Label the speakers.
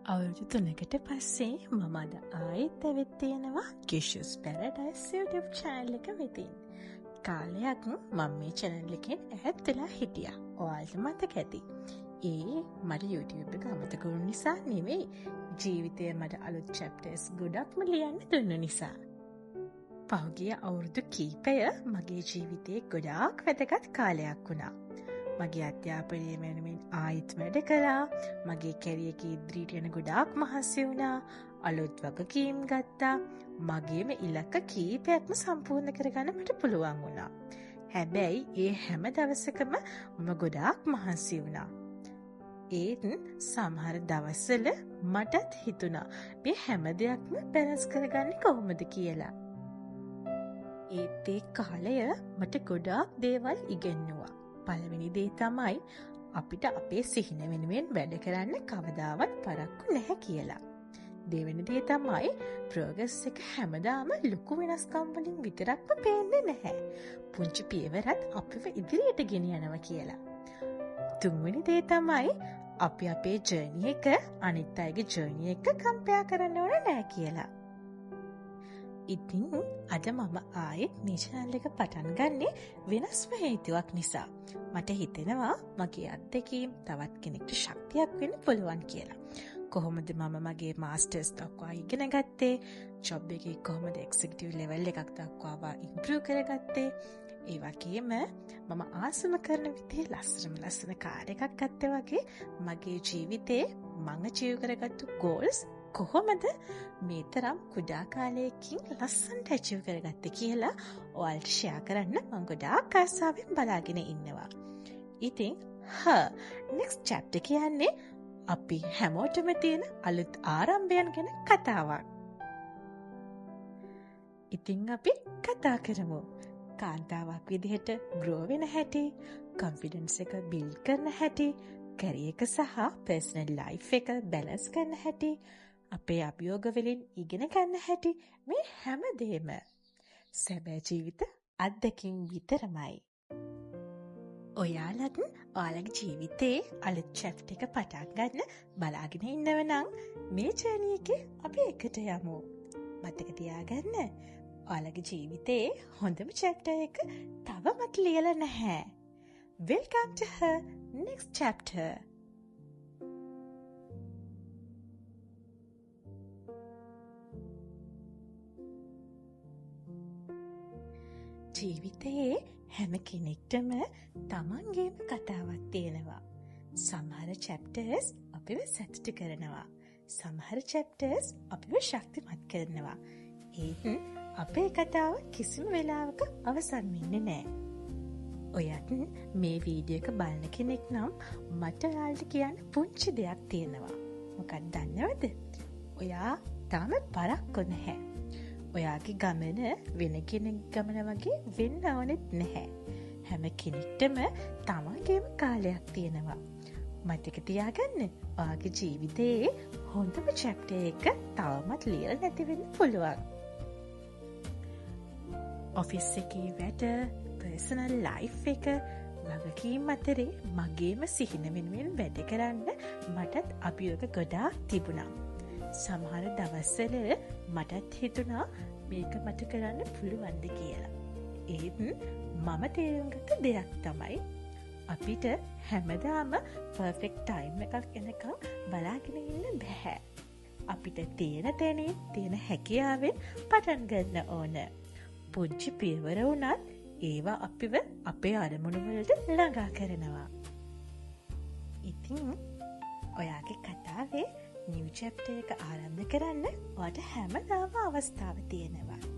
Speaker 1: අවුරුදු 3කට පස්සේ මම අද ආයෙත් ඇවිත් තියෙනවා Kishu's Paradise YouTube channel එක වෙතින්. කාලයක් මම මේ channel එකෙන් ඈත් වෙලා හිටියා. ඔයාලට මතක ඇති. ඒ මට YouTube එක අමතක වුණු නිසා නෙවෙයි. ජීවිතයේ මට අලුත් chapters ගොඩක්ම ලියන්න දුන්න නිසා. පහුගිය අවුරුදු කීපය මගේ ජීවිතේ ගොඩාක් වැදගත් කාලයක් වුණා. මගේ අධ්‍යාපනය වෙනුවෙන් ආයිත් වැඩ කළා. මගේ කැරියර් එක ඉදිරියට යන ගොඩාක් මහන්සි වුණා. අලුත් වගකීම් ගත්තා. මගේම ඉලක්ක කීපයක්ම සම්පූර්ණ කරගන්න මට පුළුවන් වුණා. හැබැයි ඒ හැම දවසකම මම ගොඩාක් මහන්සි වුණා. ඒත් සමහර දවස්වල මටත් හිතුණා මේ හැම දෙයක්ම බැලන්ස් කරගන්නේ කොහොමද කියලා. ඒත් ඒ කාලය මට ගොඩාක් දේවල් ඉගෙනුවා. පළවෙනි දේ තමයි අපිට අපේ සිහින වෙනුවෙන් වැඩ කරන්න කවදාවත් පරක්කු නැහැ කියලා. දෙවෙනි දේ තමයි ප්‍රෝග්‍රස් එක හැමදාම ලොකු වෙනස්කම් වලින් විතරක්ම පේන්නේ නැහැ. පුංචි පියවරත් අපිව ඉදිරියට ගෙන යනවා කියලා. තුන්වෙනි දේ තමයි අපි අපේ ජර්නි එක අනිත් අයගේ ජර්නි එක කම්පෙයාර් කරන්න ඕන නෑ කියලා. ඉතින් අද මම ආයෙත් මේ channel එක පටන් ගන්නේ වෙනස්ම හේතුවක් නිසා. මට හිතෙනවා මගේ අත්දැකීම් තවත් කෙනෙක්ට ශක්තියක් වෙන්න පුළුවන් කියලා. කොහොමද මම මගේ මාස්ටර්ස් දක්වා ඉගෙන ගත්තේ? ජොබ් එකේ කොහොමද එක්සිකියුටිව් ලෙවල් එකක් දක්වා ඉම්ප්‍රූව් කරගත්තේ? ඒ වගේම මම ආසම කරන විදිහේ ලස්සන කාර් එකක් ගත්තා වගේ මගේ ජීවිතේ මම අචීව් කරගත්තු ගෝල්ස් කොහොමද මේ තරම් කුඩා කාලයකින් ලස්සනට අචීව් කරගත්තේ කියලා ඔයාලට ෂෙයා කරන්න මම ගොඩාක් ආසාවෙන් බලාගෙන ඉන්නවා. ඉතින් next chapter කියන්නේ අපි හැමෝටම තියෙන අලුත් ආරම්භයන් ගැන කතාවක්. ඉතින් අපි කතා කරමු. කාන්තාවක් විදිහට grow වෙන හැටි, confidence එක build කරන හැටි, career එක සහ personal life එක balance කරන හැටි, අපේ අභියෝග වලින් ඉගෙන ගන්න හැටි, මේ හැම දෙයක්ම සැබෑ ජීවිත අත්දැකීම් විතරමයි. ඔයාලත් ඔයාලගේ ජීවිතේ අලුත් chapter එක පටන් ගන්න බලාගෙන ඉන්නව නම් මේ journey එකේ අපි එකට යමු. මතක තියාගන්න ඔයාලගේ ජීවිතේ හොඳම chapter එක තවමත් ලියලා නැහැ. Welcome to her next chapter. ජීවිතයේ හැම කෙනෙක්ටම තමන්ගේම කතාවක් තියෙනවා. සමහර chapters අපිව සතුටු කරනවා. සමහර chapters අපිව ශක්තිමත් කරනවා. ඒත් අපේ කතාව කිසිම වෙලාවක අවසන් වෙන්නේ නැහැ. ඔයත් මේ වීඩියෝ එක බලන කෙනෙක් නම් මට ඔයාලට කියන්න පුංචි දෙයක් තියෙනවා. මොකක්ද දන්නවද? ඔයා තාම පරක්කු නැහැ. ඔයාගේ ගමන වෙන කෙනෙක් ගමන වගේ වෙන්න ඕනෙත් නැහැ. හැම කෙනෙක්ටම තමන්ගේම කාලයක් තියෙනවා. මතක තියාගන්න ඔයාගේ ජීවිතයේ හොඳම chapter එක තවමත් ලියලා නැති වෙන්න පුළුවන්. ඔෆිස් එකේ වැඩ, personal life එක, වගකීම් අතරේ මගේම සිහින වෙනුවෙන් වැඩ කරන්න මටත් අභියෝග ගොඩාක් තිබුණා. සමහර දවස්වල මටත් හිතුණා මේක මට කරන්න පුළුවන්ද කියලා. ඒත් මම තේරුම් ගත්ත දෙයක් තමයි අපිට හැමදාම perfect time එකක් එනකම් බලාගෙන ඉන්න බෑ. අපිට තියෙන තැනින් තියෙන හැකියාවෙන් පටන් ගන්න ඕන. පුංචි පියවර වුණත් ඒවා අපිව අපේ අරමුණු වලට ළඟා කරනවා. ඉතින් ඔයාගේ කතාවේ new chapter එක ආරම්භ කරන්න ඔයාට හැමදාම අවස්ථාව තියෙනවා.